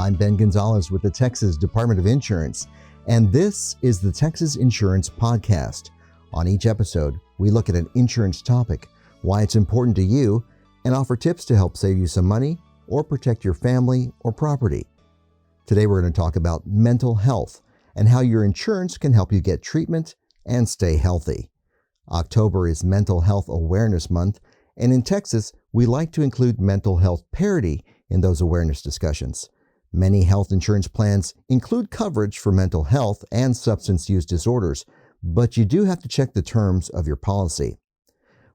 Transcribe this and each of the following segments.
I'm Ben Gonzalez with the Texas Department of Insurance, and this is the Texas Insurance Podcast. On each episode, we look at an insurance topic, why it's important to you, and offer tips to help save you some money or protect your family or property. Today, we're going to talk about mental health and how your insurance can help you get treatment and stay healthy. October is Mental Health Awareness Month, and in Texas, we like to include mental health parity in those awareness discussions. Many health insurance plans include coverage for mental health and substance use disorders, but you do have to check the terms of your policy.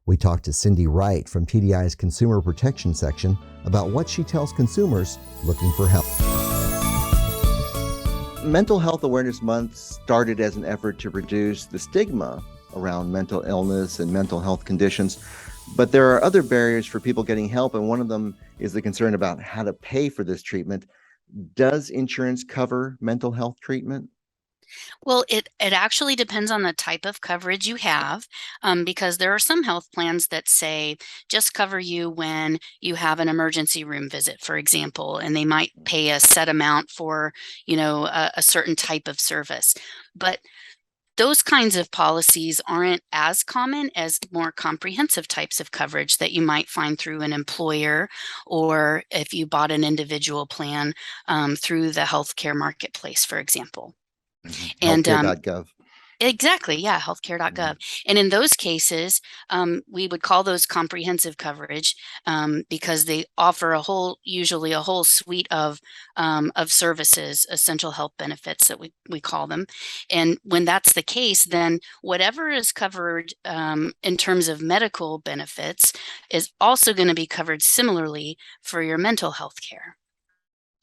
We talked to Cindy Wright from TDI's Consumer Protection section about what she tells consumers looking for help. Mental Health Awareness Month started as an effort to reduce the stigma around mental illness and mental health conditions, but there are other barriers for people getting help, and one of them is the concern about how to pay for this treatment. Does insurance cover mental health treatment? Well, it actually depends on the type of coverage you have, because there are some health plans that say just cover you when you have an emergency room visit, for example, and they might pay a set amount for, a certain type of service. But those kinds of policies aren't as common as more comprehensive types of coverage that you might find through an employer, or if you bought an individual plan through the healthcare marketplace, for example. And Healthcare.gov. Exactly, yeah, healthcare.gov. And in those cases, we would call those comprehensive coverage because they offer usually a whole suite of services, essential health benefits that we call them. And when that's the case, then whatever is covered in terms of medical benefits is also going to be covered similarly for your mental health care.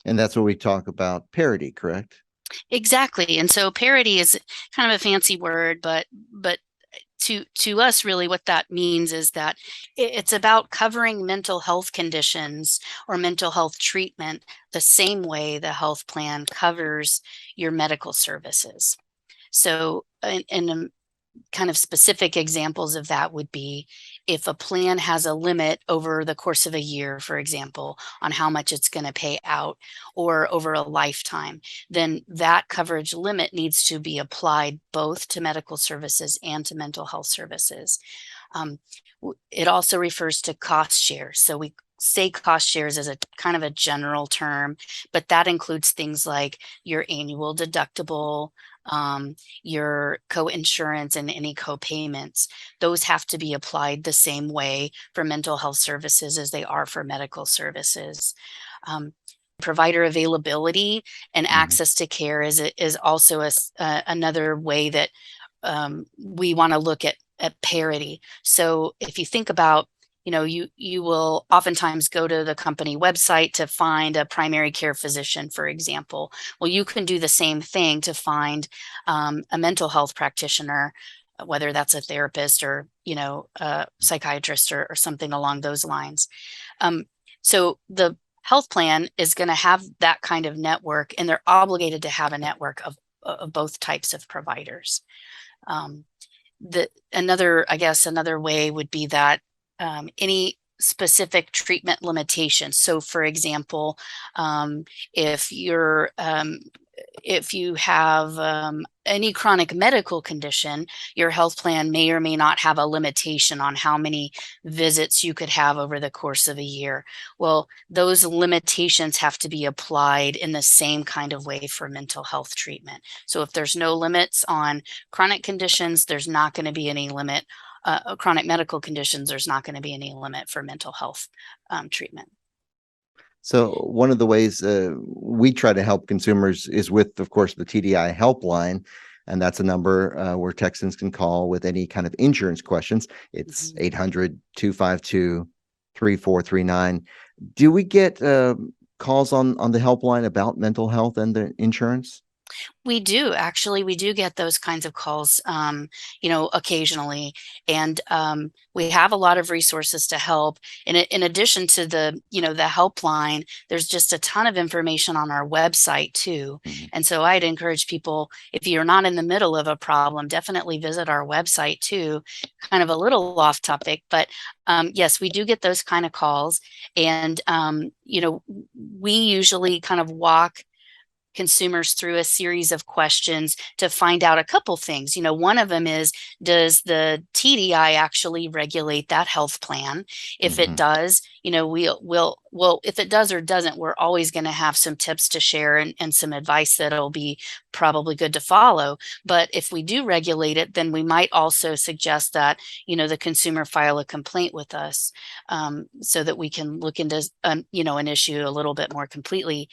And that's what we talk about parity, correct? Exactly. And so parity is kind of a fancy word, but to us, really what that means is that it's about covering mental health conditions or mental health treatment the same way the health plan covers your medical services. So in kind of specific examples of that would be if a plan has a limit over the course of a year, for example, on how much it's going to pay out, or over a lifetime, then that coverage limit needs to be applied both to medical services and to mental health services. It also refers to cost shares. So we say cost shares as a kind of a general term, but that includes things like your annual deductible, your coinsurance, and any copayments. Those have to be applied the same way for mental health services as they are for medical services. Provider availability and access to care is also another way that we want to look at parity. So if you think about, you will oftentimes go to the company website to find a primary care physician, for example. Well, you can do the same thing to find a mental health practitioner, whether that's a therapist or, a psychiatrist or something along those lines. So the health plan is going to have that kind of network, and they're obligated to have a network of both types of providers. Another way would be that any specific treatment limitations. So, for example, if you have any chronic medical condition, your health plan may or may not have a limitation on how many visits you could have over the course of a year. Well, those limitations have to be applied in the same kind of way for mental health treatment. So if there's no limits on chronic conditions, there's not going to be any limit. Chronic medical conditions, there's not going to be any limit for mental health treatment. So one of the ways we try to help consumers is with, of course, the TDI helpline, and that's a number where Texans can call with any kind of insurance questions. It's 800-252-3439. Do we get calls on the helpline about mental health and the insurance? We do actually. We do get those kinds of calls, occasionally, and we have a lot of resources to help. In addition to the helpline, there's just a ton of information on our website too. Mhm. And so I'd encourage people, if you're not in the middle of a problem, definitely visit our website too. Kind of a little off topic, but yes, we do get those kind of calls, and we usually kind of walk consumers through a series of questions to find out a couple things. One of them is, does the TDI actually regulate that health plan? If it Mhm. does, well, if it does or doesn't, we're always going to have some tips to share, and some advice that'll be probably good to follow. But if we do regulate it, then we might also suggest that, the consumer file a complaint with us, so that we can look into, an issue a little bit more completely.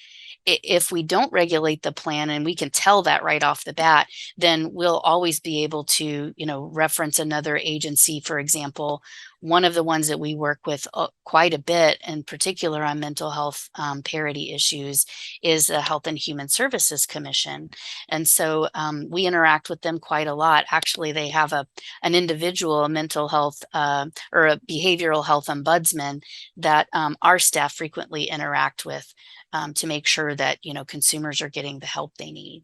If we don't regulate the plan and we can tell that right off the bat, then we'll always be able to, reference another agency. For example, one of the ones that we work with quite a bit, in particular on mental health parity issues, is the Health and Human Services Commission. And so we interact with them quite a lot. Actually, they have an individual mental health or a behavioral health ombudsman that our staff frequently interact with, to make sure that consumers are getting the help they need.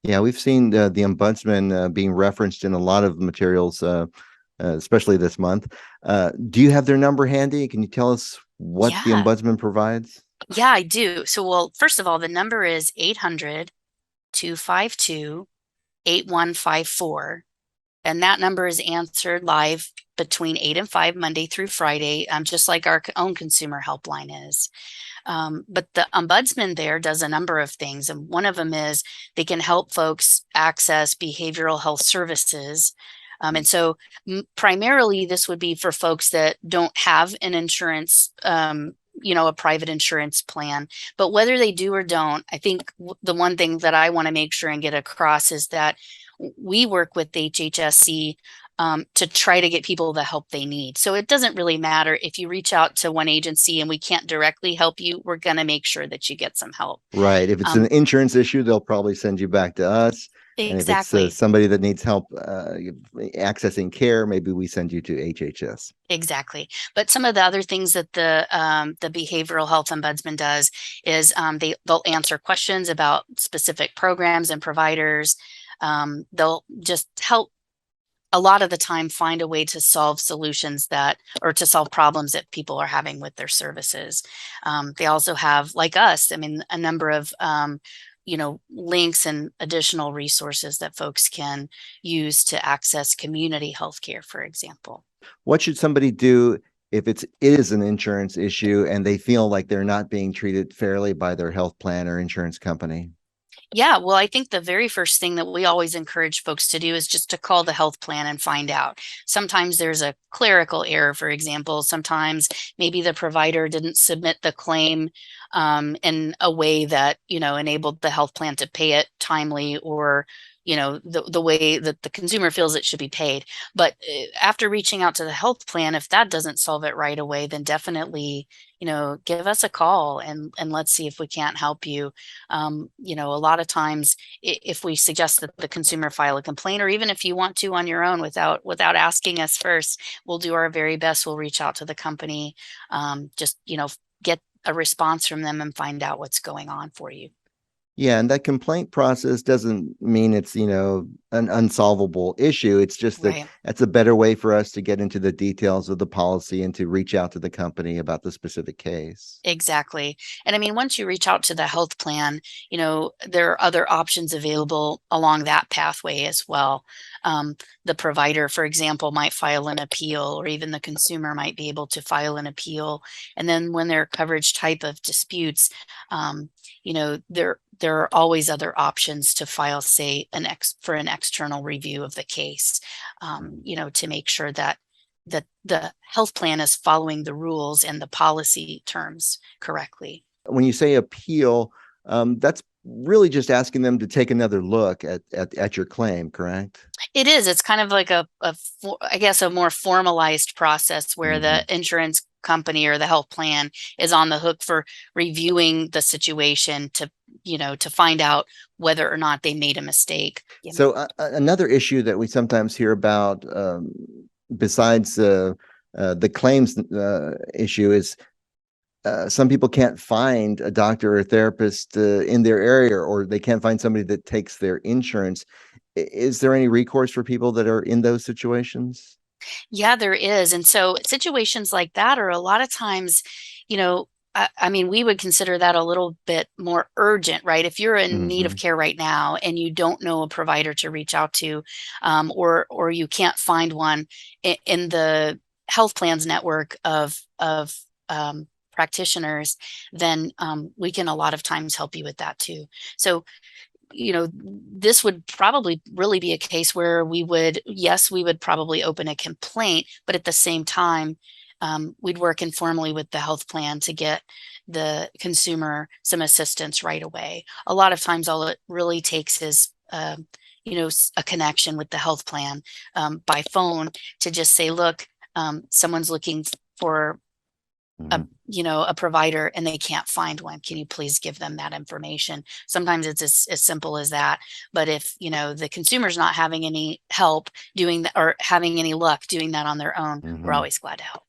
Yeah, we've seen the ombudsman being referenced in a lot of materials, especially this month. Do you have their number handy? Can you tell us what the Yeah, ombudsman provides? yeah, I do. So, well, first of all, the number is 800-252-8154. And that number is answered live between 8 and 5, Monday through Friday, just like our own consumer helpline is. But the ombudsman there does a number of things. And one of them is they can help folks access behavioral health services. And so primarily this would be for folks that don't have an insurance, a private insurance plan. But whether they do or don't, I think the one thing that I want to make sure and get across is that we work with HHSC to try to get people the help they need. So it doesn't really matter if you reach out to one agency and we can't directly help you. We're going to make sure that you get some help. Right. If it's an insurance issue, they'll probably send you back to us. And if it's Exactly. somebody that needs help accessing care, maybe we send you to HHS. Exactly. But some of the other things that the behavioral health ombudsman does is they'll answer questions about specific programs and providers. They'll just help a lot of the time find a way to solve to solve problems that people are having with their services. They also have, like us, I mean, a number of links and additional resources that folks can use to access community healthcare, for example. What should somebody do if it is an insurance issue and they feel like they're not being treated fairly by their health plan or insurance company? Yeah, well, I think the very first thing that we always encourage folks to do is just to call the health plan and find out. Sometimes there's a clerical error, for example. Sometimes maybe the provider didn't submit the claim in a way that, enabled the health plan to pay it timely, or the way that the consumer feels it should be paid. But after reaching out to the health plan, if that doesn't solve it right away, then definitely give us a call, and let's see if we can't help you. A lot of times, if we suggest that the consumer file a complaint, or even if you want to on your own without asking us first, we'll do our very best. We'll reach out to the company, just get a response from them and find out what's going on for you. Yeah, and that complaint process doesn't mean it's, an unsolvable issue. It's just that Right. that's a better way for us to get into the details of the policy and to reach out to the company about the specific case. Exactly. And I mean, once you reach out to the health plan, there are other options available along that pathway as well. The provider, for example, might file an appeal, or even the consumer might be able to file an appeal. And then when there are coverage type of disputes, there are always other options to file, say, for an external review of the case, to make sure that the health plan is following the rules and the policy terms correctly. When you say appeal, that's really just asking them to take another look at your claim, correct? It is. It's kind of like I guess, a more formalized process where Hmm. the insurance company or the health plan is on the hook for reviewing the situation to to find out whether or not they made a mistake. So another issue that we sometimes hear about, besides the claims issue, is some people can't find a doctor or a therapist in their area, or they can't find somebody that takes their insurance. Is there any recourse for people that are in those situations? Yeah, there is. And so situations like that are a lot of times, I mean, we would consider that a little bit more urgent, right? If you're in need of care right now and you don't know a provider to reach out to, or you can't find one in the health plans network of practitioners, then we can a lot of times help you with that too. So this would probably really be a case where we would probably open a complaint, but at the same time, we'd work informally with the health plan to get the consumer some assistance right away. A lot of times, all it really takes is a connection with the health plan by phone to just say, look, someone's looking for a provider and they can't find one. Can you please give them that information? Sometimes it's as simple as that. But if, the consumer's not having any help doing that or having any luck doing that on their own, we're always glad to help.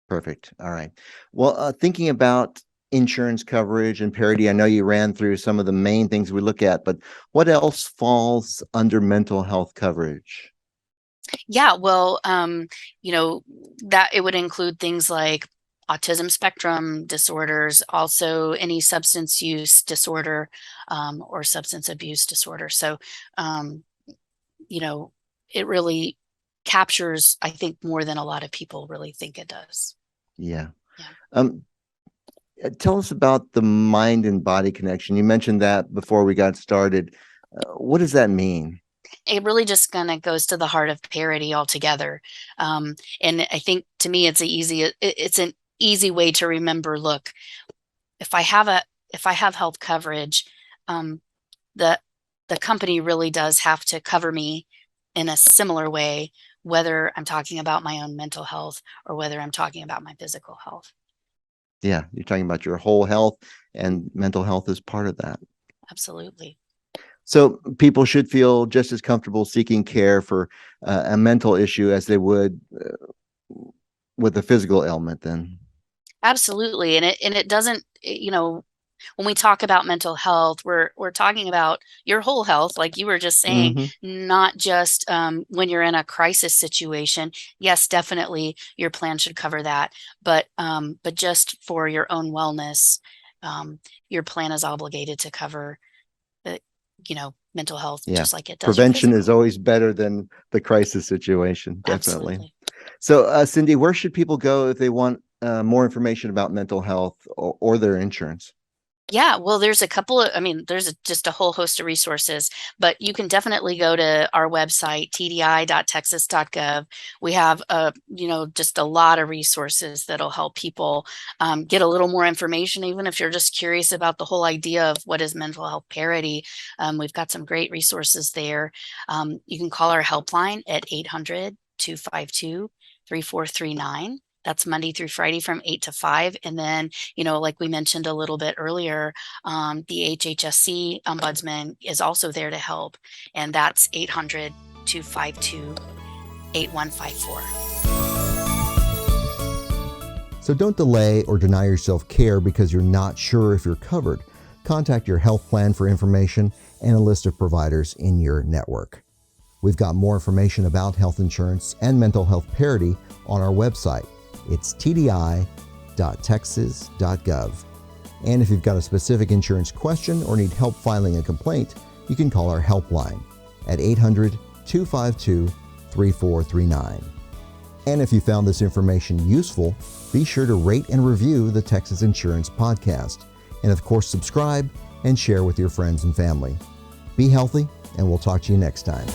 Perfect. All right. Well, thinking about insurance coverage and parity, I know you ran through some of the main things we look at, but what else falls under mental health coverage? Yeah, well, that it would include things like autism spectrum disorders, also any substance use disorder or substance abuse disorder. So, it really captures, I think, more than a lot of people really think it does. Yeah. Tell us about the mind and body connection. You mentioned that before we got started. What does that mean? It really just kind of goes to the heart of parity altogether. And I think to me, it's an easy way to remember, look, if I have health coverage, the company really does have to cover me in a similar way, whether I'm talking about my own mental health or whether I'm talking about my physical health. Yeah, you're talking about your whole health, and mental health is part of that. Absolutely. So people should feel just as comfortable seeking care for a mental issue as they would with a physical ailment then. Absolutely. And it doesn't, when we talk about mental health, we're talking about your whole health, like you were just saying, not just when you're in a crisis situation. Yes, definitely your plan should cover that, but just for your own wellness, your plan is obligated to cover mental health, just like it does. Prevention is always better than the crisis situation. Definitely. Absolutely. So, Cindy, where should people go if they want more information about mental health or their insurance? Yeah, well, there's just a whole host of resources, but you can definitely go to our website, tdi.texas.gov. We have, just a lot of resources that'll help people get a little more information, even if you're just curious about the whole idea of what is mental health parity. We've got some great resources there. You can call our helpline at 800-252-3439. That's Monday through Friday from 8 to 5. And then, like we mentioned a little bit earlier, the HHSC ombudsman is also there to help. And that's 800-252-8154. So don't delay or deny yourself care because you're not sure if you're covered. Contact your health plan for information and a list of providers in your network. We've got more information about health insurance and mental health parity on our website. It's tdi.texas.gov. And if you've got a specific insurance question or need help filing a complaint, you can call our helpline at 800-252-3439. And if you found this information useful, be sure to rate and review the Texas Insurance Podcast. And of course, subscribe and share with your friends and family. Be healthy, and we'll talk to you next time.